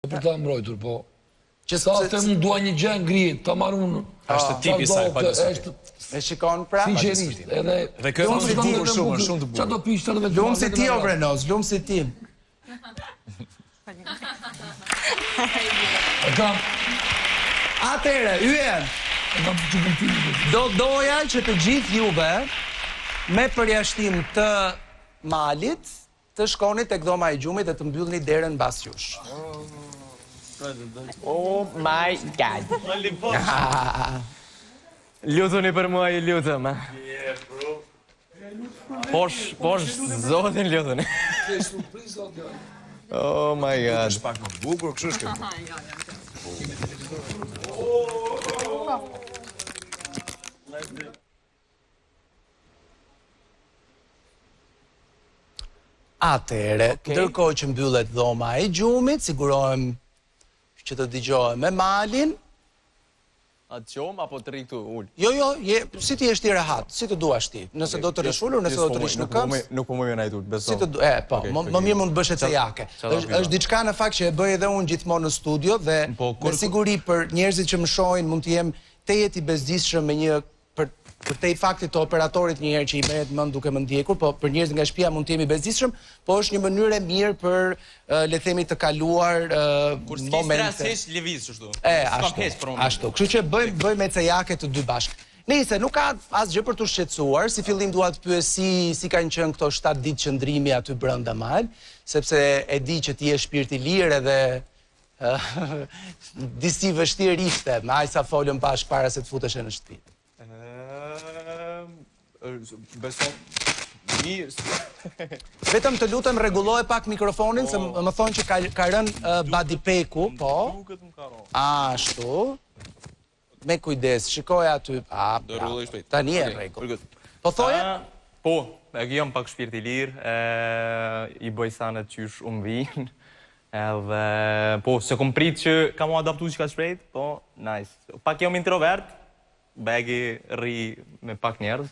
Për ta mbrojtur, po. Sa të më dua një gjë ngrihet, ta marr unë. Është tipi i saj, E shikon pra? Sinqerisht, edhe kjo është shumë e bukur. Çfarë do pish të vetë? Lumë si ti o Vrenoz, lumë si ti. Atëre, Yen, do doja që të gjithë juve me përjashtim të malit të shkonit tek dhoma e gjumit dhe të mbyllni derën mbas jush. Oh my god. Lutuni për mua, ju lutem. Posh, zotin lutuni. Oh my god. Është pak më bukur, kështu është. Atëre, ndërkohë që mbyllet dhoma e gjumit, sigurohem që të dëgjohem me malin. Atë qom apo të rri këtu ull? Jo, si ti është i rehat, si të duash ti. Nëse do të rish ullur, nëse do të rish në këmbë. Nuk po më vjen ai tut, beso. Po, më mirë mund të bësh e jake. Është diçka në fakt që e bëj edhe unë gjithmonë në studio dhe me siguri për njerëzit që më shohin mund të jem tejet i bezdisshëm me një për te i faktit të operatorit njëherë që i merret mend duke më ndjekur, po për njerëz nga shtëpia mund të jemi bezdisshëm, po është një mënyrë e mirë për le të themi të kaluar momente. Lëviz kështu. Ashtu. Kështu që bëjmë ecejake të dy bashkë. Nëse nuk ka asgjë për të shqetësuar, si fillim dua të pyes si kanë qenë këto 7 ditë qëndrimi aty brenda mal, sepse e di që ti je shpirt i lirë edhe disi vështirë ishte, me aq sa folëm bashkë para se të futesh në shtëpi. Beso mirë. Vetëm të lutem rregulloje pak mikrofonin se më thonë që ka rënë badipeku, po. Ashtu. Me kujdes, shikoj aty. Tani e rregull. Po thoje? Po, e jam pak shpirt i lirë, i bëj sanet qysh vijnë. Edhe po, se kom prit që kam u adaptu që ka shprejt, po, nice. Pak jam introvert, bagi rri me pak njerëz.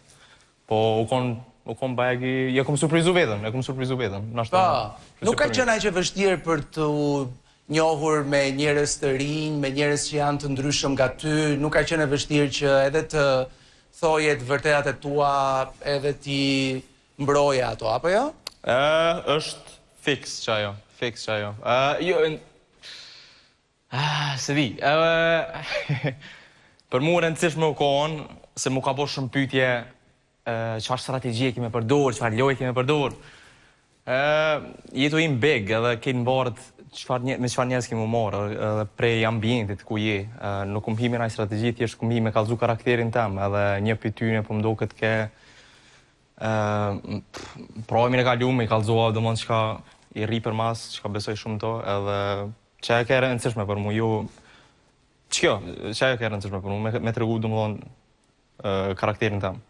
Po, u kon bagi, ja kom surprizu vetëm, Nuk ka qenë aq e vështirë për të njohur me njerëz të rinj, me njerëz që janë të ndryshëm nga ty, nuk ka qenë e vështirë që edhe të thoje të vërtetat e tua, edhe ti mbroje ato, apo jo? Është fix që ajo. Se di, për mu rëndësishme u konë, se mu ka po shumë pyetje çfarë strategji kemi përdor, çfarë lojë kemi përdor. Jetu im big, edhe kenë mbarët me çfarë njerëz kemi marrë, edhe prej ambientit ku je. Nuk kum himi në strategji, thjesht kum himi me kallëzu karakterin tim, edhe një pyetje po më duket ke provimin e kaluar, i kallëzova domon çka i rri për mas, çka besoj shumë to, edhe çka ka rëndësishme për mua, çka ka rëndësishme për mua, me tregu domon karakterin tim.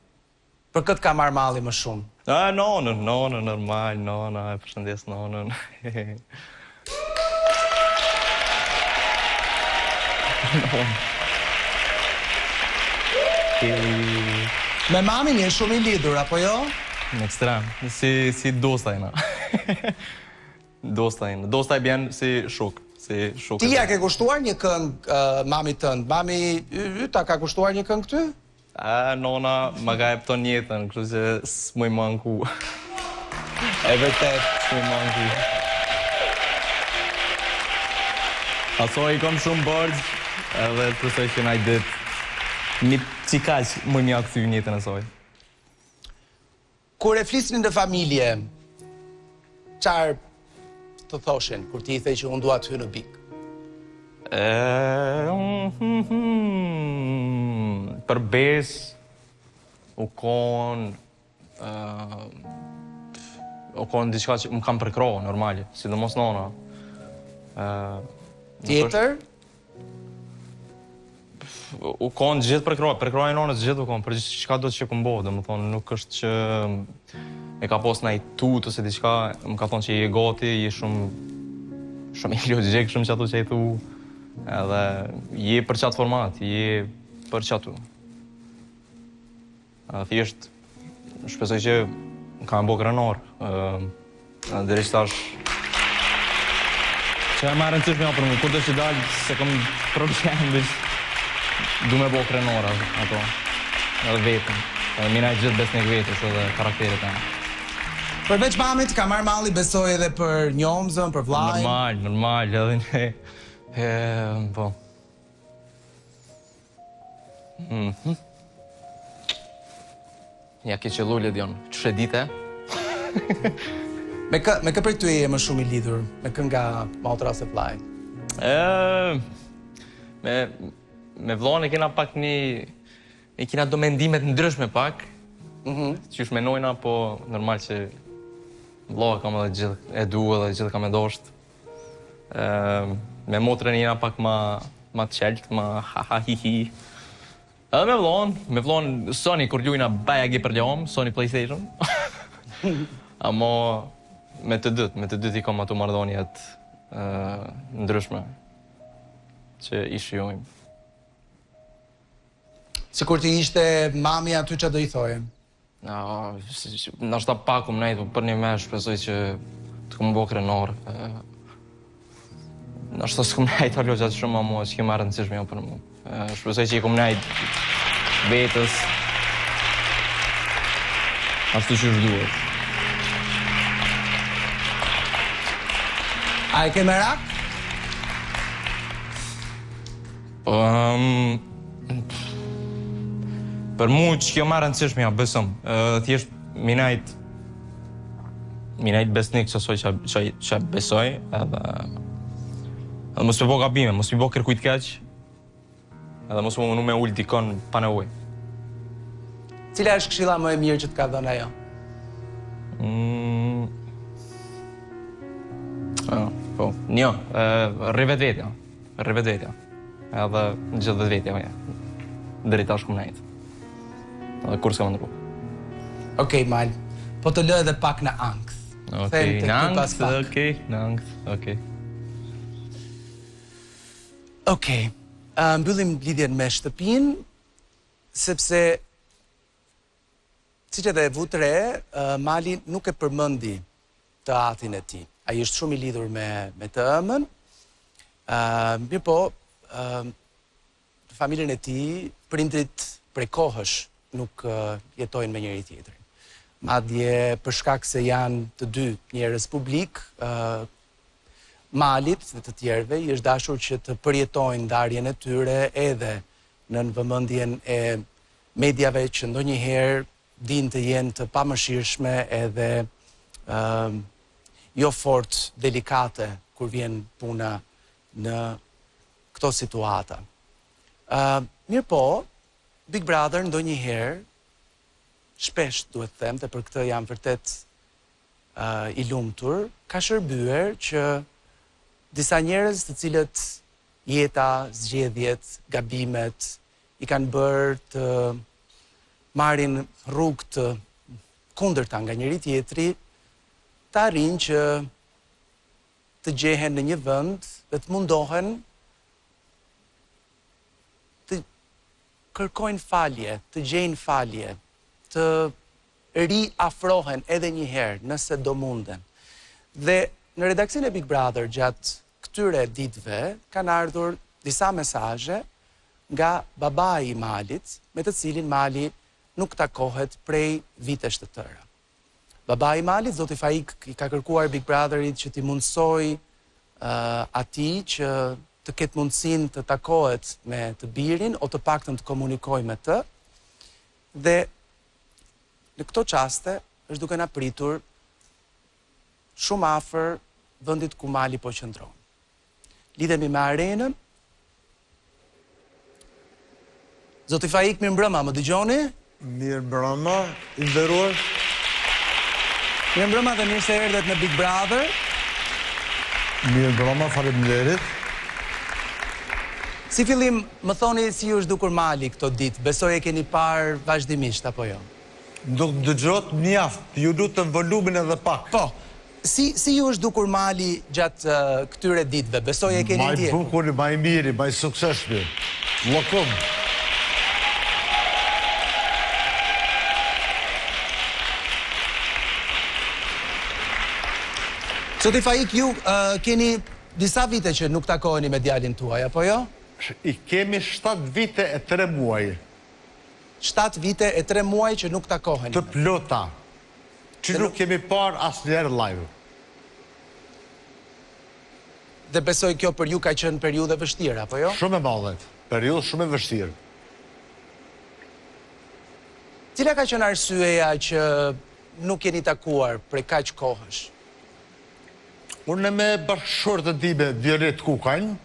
Për këtë ka marrë malli më shumë. Nonën, normal, e përshëndes nonën. Me mamin je shumë i lidhur, apo jo? Në ekstrem, si dosta jena. Dosta i bjen si shok. Ti ja ke kushtuar një këngë mamit tënd? Mami yta ka kushtuar një këngë ty? Nona më ka jepton jetën, kështu që s'muj manku. E vërtet, s'muj manku. Aso i kom shumë borgjë, edhe të përsoj që naj dit një qikaq më mja këthy jetën e soj. Kur e flisnin në familje, qarë të thoshin, kur ti i thej që unë dua të hy në bik? Për bes, u konë diçka që më kam përkro, normali, sidomos nona. Tjetër? U konë gjithë përkro e nonës gjithë u konë, për qëka do të që këmë bo, dhe më thonë, nuk është që e ka pos në i tut, ose diçka, më ka thonë që i e gati, i shumë i logjik, shumë që ato që i thu, edhe je për qatë format, je për qatu. Thjesht, shpesoj që ka më bo krenar. Dërishtash Që e marrë në cishme për mu, kur të që dalë, se kom problem, veç du me bo krenora, ato, edhe vetën. Edhe mina e gjithë besnik vetës edhe karakterit e. Përveç mamit, ka marrë malli besoj edhe për njomzën, për vlajnë? Normal, edhe një... po... Ja ke që lullet jonë, që shë dite? Me kë për ty e më shumë i lidhur, me kë nga motra se vlaj? Me vlon e kena pak një... E kena do mendimet ndryshme pak. Që është menojna, po normal që... Vloa kam edhe gjithë e du edhe gjithë kam e dosht. Me motrën jena pak ma të qelt, ma ha-ha-hi-hi. Edhe me vlon, Sony kur ljujna bajagi për ljom, Sony PlayStation. Amo me të dytë i kom ato mardhonjet ndryshme që i shijojmë. Si kur ti ishte mami aty që do i thoje? Nashta pakum nejtë, për një me shpesoj që të këmë bo krenor. Nashta s'kum nejtë arlo qatë shumë ma mua, që ke marrë nësishme jo për mu. Shpesoj që i kum nejtë vetës, ashtu që është duhet. A e ke merak? Për mu që kjo marrë nësishme ja besëm. Thjesht minajt besnik që asoj që besoj, edhe mos me bo gabime, mos me bo kërkujt keq, edhe mos më me ullë dikon pa nevoj. Cila është këshilla më e mirë që të ka dhënë ajo? Po, një, rrivet vetja. Edhe gjithë vetja, drita është këmë nejtë. Edhe kur s'ka më ndërru. Okej, Mal, po të lë edhe pak në ankth. Okej, në ankth. Okej, mbyllim lidhjen me shtëpinë, sepse siç edhe e vut re, Mali nuk e përmendi të atin e tij. Ai është shumë i lidhur me të ëmën. Mirë po, familjen e tij, prindrit prej kohësh nuk jetojnë me njëri tjetrin. Madje për shkak se janë të dy njerëz publik, Malit dhe të tjerëve i është dashur që të përjetojnë ndarjen e tyre edhe në vëmendjen e mediave që ndonjëherë din të jenë të pamëshirshme edhe jo fort delikate kur vjen puna në këto situata. Mirë po, Big Brother ndonjëherë, shpesh duhet të them, dhe për këtë jam vërtet i lumtur, ka shërbyer që disa njerëz të cilët jeta, zgjedhjet, gabimet i kanë bërë të marrin rrugë të kundërta nga njëri tjetri, të arrijnë që të gjehen në një vend dhe të mundohen të kërkojnë falje, të gjejnë falje, të riafrohen edhe një herë nëse do munden. Dhe në redaksin e Big Brother gjatë këtyre ditëve kanë ardhur disa mesazhe nga babai i Malit, me të cilin Mali nuk takohet prej vitesh të tëra. Babai i Malit, zoti Faik, i ka kërkuar Big Brotherit që t'i mundsoj atij që të ketë mundësinë të takohet me të birin, o të paktën të komunikojë me të, dhe në këto qaste është duke na pritur shumë afër vendit ku Mali po qëndron. Lidhemi me arenën. Zoti Faik, mirë mbrëma, më dëgjoni? Mirë mbrëma, i nderuar. Mirë mbrëma dhe mirë se erdhet në Big Brother. Mirë mbrëma, faleminderit. Si fillim, më thoni si ju është dukur Mali këto ditë, besoj e keni parë vazhdimisht, apo jo? Nuk dëgjot mjaft, ju lutem volumin edhe pak. Po, si ju është dukur Mali gjatë këtyre ditëve, besoj e keni ndjekur? Maj bukur, maj miri, maj sukseshmi. Lokum. Zoti Faik, ju keni disa vite që nuk takoheni me djalin tuaj, apo jo? I kemi 7 vite e 3 muaj. 7 vite e 3 muaj që nuk takoheni. Të plota. Që nuk kemi parë asë njerë live. Dhe besoj kjo për ju ka qenë periudhe vështirë, apo jo? Shumë e madhe. Periudhë shumë e vështirë. Cila ka qenë arsyeja që nuk jeni takuar prej kaq kohësh? Unë me bashkëshortën time, Violet Kukajnë,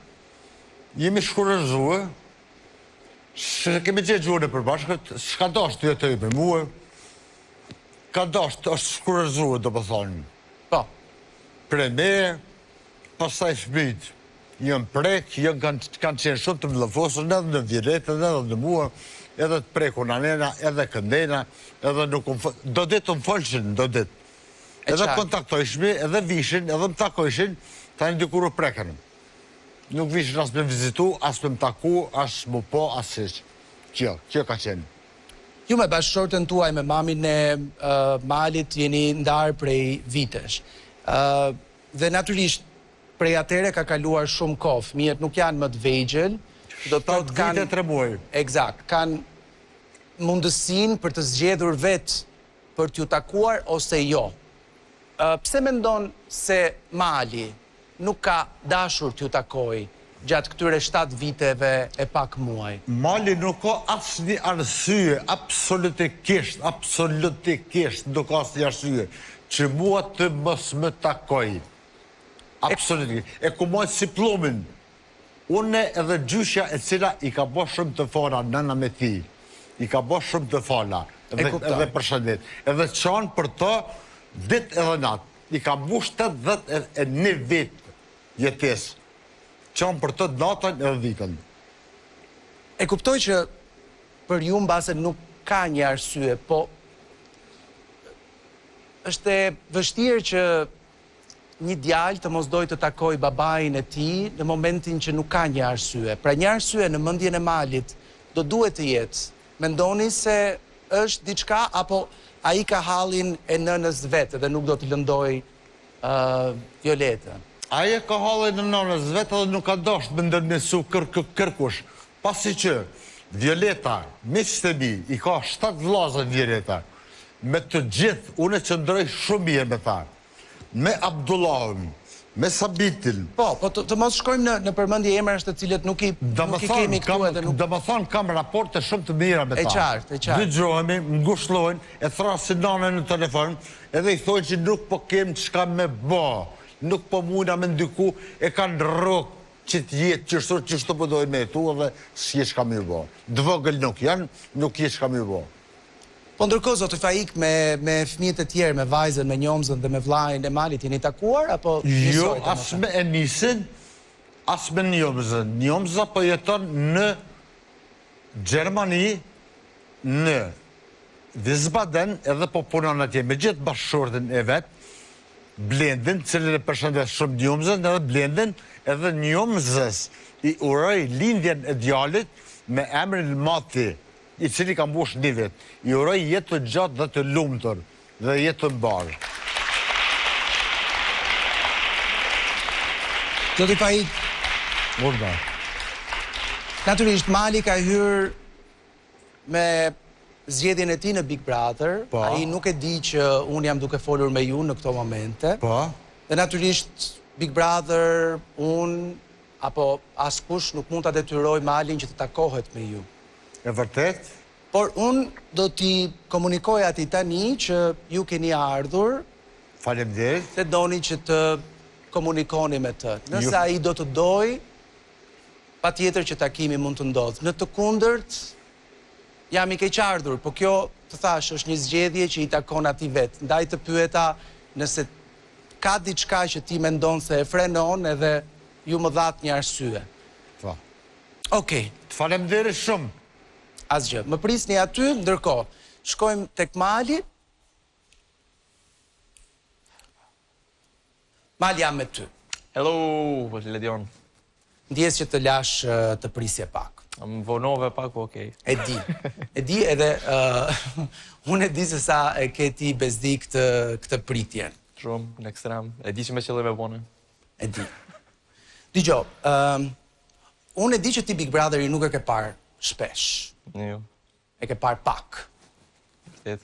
jemi shkurëzue, se kemi gjithë gjurë për bashkët, s'ka dasht të jetoj me muë, ka dasht është shkurëzue, do për thonë. Po. Pre me, pasaj fmit, jënë prek, jënë kanë qenë shumë të mëllëfosën, edhe në Violetën, edhe në muë, edhe të preku në anena, edhe këndena, edhe nuk do ditë të më falëshin, do ditë. Edhe kontaktojshmi, edhe vishin, edhe më takojshin, ta një dykuru prekën. Nuk vishin as me vizitu, as me më taku, as më po, as ish. Kjo ka qenë. Ju me bashkëshortën tuaj me mamin e Malit jeni ndarë prej vitesh. Dhe natyrisht, prej atere ka kaluar shumë kohë, fëmijët nuk janë më të vegjël, do të thotë kanë... Vite 3 muaj. Eksakt, kanë mundësin për të zgjedhur vetë për t'ju takuar ose jo. Pse mendon se Mali nuk ka dashur t'ju takoj gjatë këtyre 7 viteve e pak muaj? Mali nuk ka asë një arsye, absolutikisht, nuk ka asë një arsye, që mua të mos më takoj. Absolutikisht. E ku mojtë si plumin. Une edhe gjyshja e cila i ka bo shumë të fara nëna me ti. I ka bo shumë të fala. Edhe përshëndet. Edhe qanë për të dit edhe natë. I ka bush 81 vit jetes. Qanë për të natën edhe ditën. E kuptoj që për ju mbase nuk ka një arsye, po është e vështirë që një djalë të mos doj të takoj babain e ti në momentin që nuk ka një arsye. Pra një arsye në mendjen e Malit do duhet të jetë. Mendoni se është diçka apo ai ka hallin e nënës vetë dhe nuk do t'i lëndoj Violetën? Aje ka hallin e nënës vetë dhe nuk ka dasht me ndërmjesu kërkush. Pasi që Violeta, miqtë e mi, i ka 7 vllazë Violeta, me të gjithë, unë që ndroj shumë mirë me ta. Me Abdullahun, me Sabitin. Po të mos shkojmë në përmendje emrash të cilët nuk i kemi këtu edhe nuk... Dhe më thonë, kam raporte shumë të mira me ta. E qartë. Dëgjojemi, më ngushtlojnë, e thrasin nanën në telefon, edhe i thojnë që nuk po kemë qka me bo, nuk po mujna me ndyku, e kanë rrok që t'jetë qështu po dojnë me tu, edhe s'je qka me bo. Dvogël nuk janë, nuk je qka me bo. Po ndërkohë, zotë Faik, me fëmijët e tjerë, me vajzën, me njomzën dhe me vllajën e Malit, jeni takuar, apo njësoj? Jo, as me Enisin, as me njomzën. Njomza po jeton në Gjermani, në Wiesbaden, edhe po punon atje me gjithë bashkëshortën e vetë, Blendin, cilën e përshëndet shumë njomzën, edhe Blendin, edhe njomzës i uroj lindjen e djalit me emrin Mati, i cili ka mbush një vetë. I uroj jetë të gjatë dhe të lumëtër, dhe jetë të mbarë. Zoti Faik, Urda. Natyrisht, Mali ka hyrë me zgjedhjen e tij në Big Brother. Ai nuk e di që unë jam duke folur me ju në këto momente. Dhe natyrisht, Big Brother, unë, apo askush nuk mund ta detyroj Malin që të takohet me ju. E vërtet? Por unë do t'i komunikoj ati tani që ju keni ardhur. Faleminderit. Se doni që të komunikoni me të. Nëse ai do të doj, patjetër që takimi mund të ndodhë. Në të kundërt, jam i keqardhur, po kjo, të thash, është një zgjedhje që i takon ati vetë. Ndaj të pyeta nëse ka diçka që ti mendon se e frenon edhe ju më dhatë një arsye. Okej. Të faleminderit shumë. Asgjë. Më prisni aty, ndërkohë, shkojmë tek Mali. Mali, jam me ty. Hello, Ledion. Ndjes që të lash të prisje pak. Më vonove pak, okej. E di edhe, unë e di se sa e ke ti bezdi këtë pritjen. Shumë, në ekstrem. E di që me qëllime bone. E di. Dgjoj, unë e di që ti Big Brotheri nuk e ke parë shpesh. Jo. E ke parë pak. Vërtet.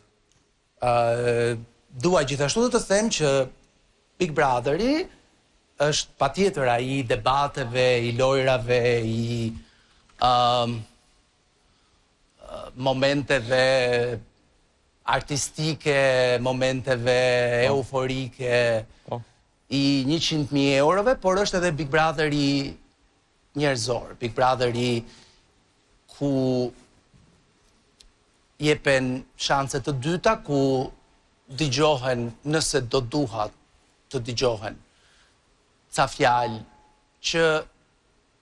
Dua gjithashtu të them që Big Brotheri është patjetër ai i debateve, i lojrave, i momenteve artistike, momenteve euforike, i 100.000 eurove, por është edhe Big Brother i njerëzor, Big Brother i ku jepen shanse të dyta, ku dëgjohen nëse do duhat të dëgjohen ca fjalë që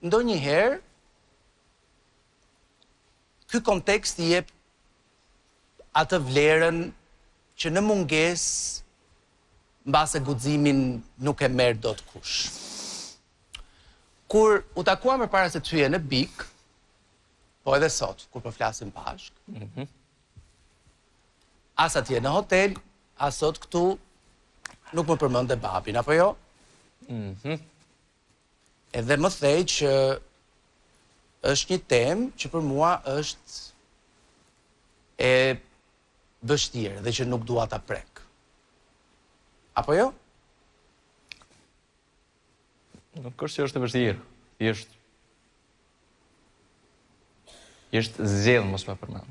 ndonjëherë ky kontekst i jep atë vlerën që në mungesë mbase guximin nuk e merr dot kush. Kur u takuam përpara se të hyje në Big, po edhe sot, kur po flasim bashkë, as atje në hotel, as sot këtu, nuk më përmende babin, apo jo? Edhe më thej që është një temë që për mua është e vështirë dhe që nuk dua ta prek. Apo jo? Nuk është që është e vështirë. Jeshtë zjedhë mos me përmend.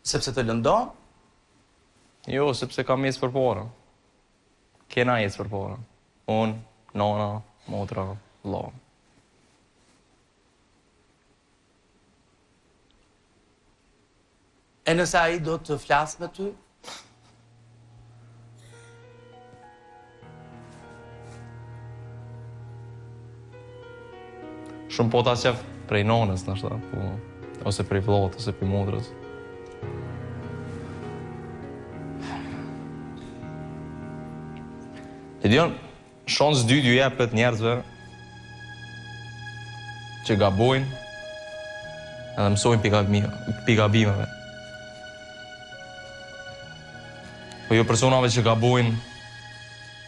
Sepse të lëndo? Jo, sepse kam ecë për para. Kena ecë për para. Unë, nona, motra, vlla. E nëse ai do të flasë me ty? Shumë po ta qef prej nonës, nashta, po, ose prej vllat, ose prej motrës. E dion, shansë dytë ju jepet njerëzve që gabojnë edhe mësojnë pi gabimeve. Po jo personave që gabojnë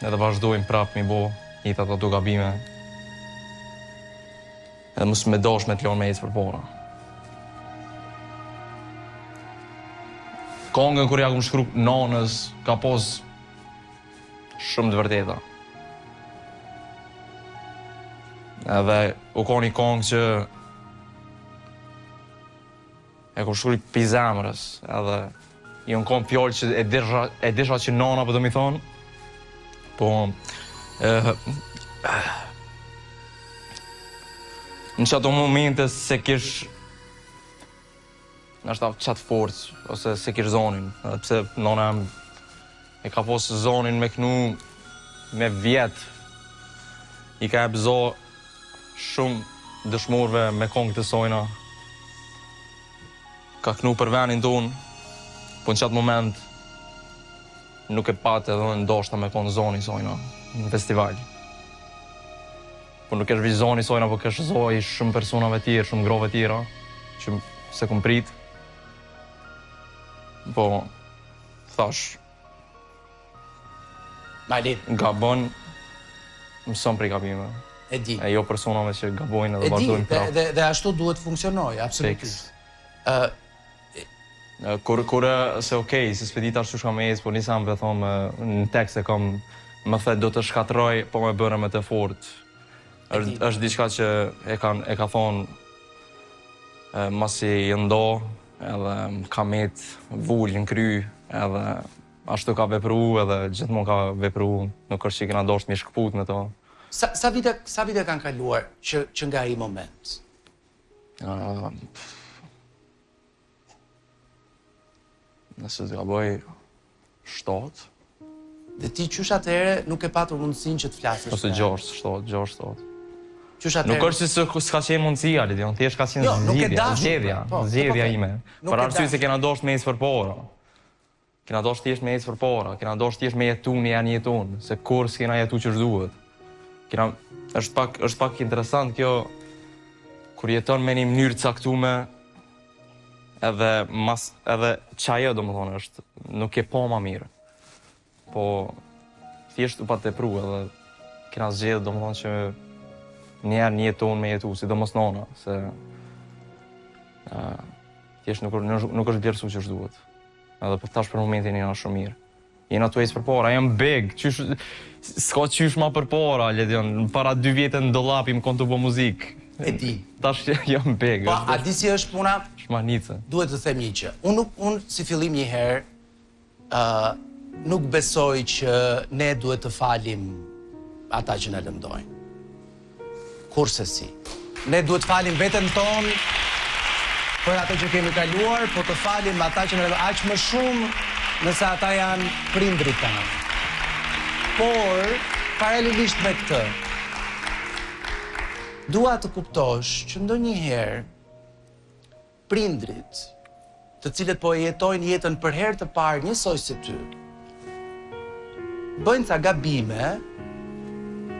edhe vazhdojnë prapë mi bo njëtat ato gabime edhe mos me dash me t'lon me ecë për para. Kongën kur ja kum shkru nanës ka pos shumë të vërteta. Edhe u ka një kongë që e kum shkru pi zemrës, edhe i unë kom fjallë që e disha që nana për të mi thonë, po në qato momente se kish nështë qatë forcë, ose se kish zonin, pëse nana e ka posë zonin me knu me vjetë, i ka e bëzo shumë dëshmorve me kongë të sojna, ka knu për venin tonë, po në qatë moment nuk e patë edhe në ndoshta me konë zoni sojna në festival. Po nuk është vi zoni sojna, po kështë zoj shumë personave tjerë, shumë grove tjera, që se kum prit. Po, thash, gabon, mëson prej gabime. E di. E jo personave që gabojnë edhe vazhdojnë prapë. E di, dhe ashtu duhet funksionoj, absolutisht. Kur se okej, se s'pedi tash që shka me ecë, po nisam ve thonë në tekst e kam më the do të shkatroj, po me bërë me të fort. është diçka që e ka thonë masi i ndo, edhe ka met vull në kry, edhe ashtu ka vepru, edhe gjithmonë ka vepru, nuk është që i kena dosht me shkëput me to. Sa vite kanë kaluar që nga i moment? Nëse të gaboj 7. Dhe ti qysh atëhere nuk e patur mundësin që të flasësh? Ose 6, 7. Qysh atëhere? Nuk është që s'ka qenë mundësia, Lidion, thjesht ka qenë zgjedhja ime. Për arsye se kena dosht me ecë për para. Kena dosht thjesht me ecë për para, kena dosht thjesht me jetu një janë jetun, se kur s'kena jetu që shduhet. Është pak interesant kjo, kur jeton me një mënyrë caktume, edhe qajo do më thonë është, nuk e po ma mirë. po thjesht u pa tepru edhe kena zgjedhë domethënë që njerë një jeton me jetu, sidomos nona, se thjesht nuk është vlerësu që është duhet. Edhe për tash për momentin jena shumë mirë. Jena tu ecë për para, jam big, s'ka qysh ma për para, Ledion, para 2 vjetë në dollap im kon të bo muzikë. E di. Tash jam big. Pa, a di si është puna? Shmanice. Duhet të them një gjë. Unë si fillim një herë, nuk besoj që ne duhet të falim ata që ne lëmdojnë. Kurse si. Ne duhet falim veten tonë për ato që kemi kaluar, po të falim ata që ne lëmdojnë aq më shumë nëse ata janë prindrit tanë. Por, paralelisht me këtë, dua të kuptosh që ndonjëherë prindrit, të cilët po e jetojnë jetën për herë të parë njësoj si ty, bëjnë ca gabime,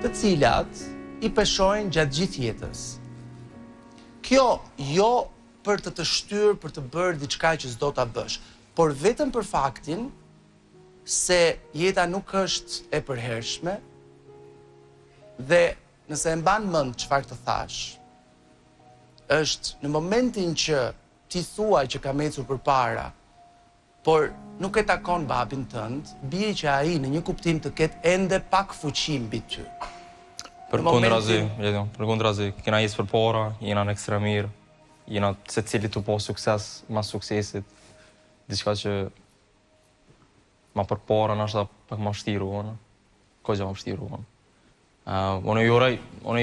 të cilat i peshojnë gjatë gjithë jetës. Kjo jo për të shtyrë, për të bërë diçka që s'do ta bësh, por vetëm për faktin se jeta nuk është e përhershme dhe nëse e mban mend çfarë të thash, është në momentin që ti thuaj që kam ecur përpara, por nuk e takon babin tënd, bie që ai në një kuptim të ketë ende pak fuqi mbi ty. Përkundrazi, kena ecë përpara, jena në ekstra mirë, jena secili tu po sukses mas suksesit, diçka që ma përpara nashta pak ma vështiru unë, ko gjë ma vështiru unë. Unë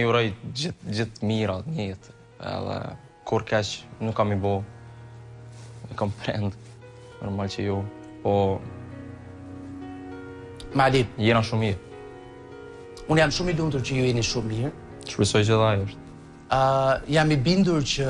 juraj gjithë mirat një jetë, edhe kur keq nuk kam i bo, e kam prend, normal që jo, po Mali, jena shumë mirë. unë jam shumë i lumtur që ju jeni shumë mirë. Shpresoj që dhe ajo është. Jam i bindur që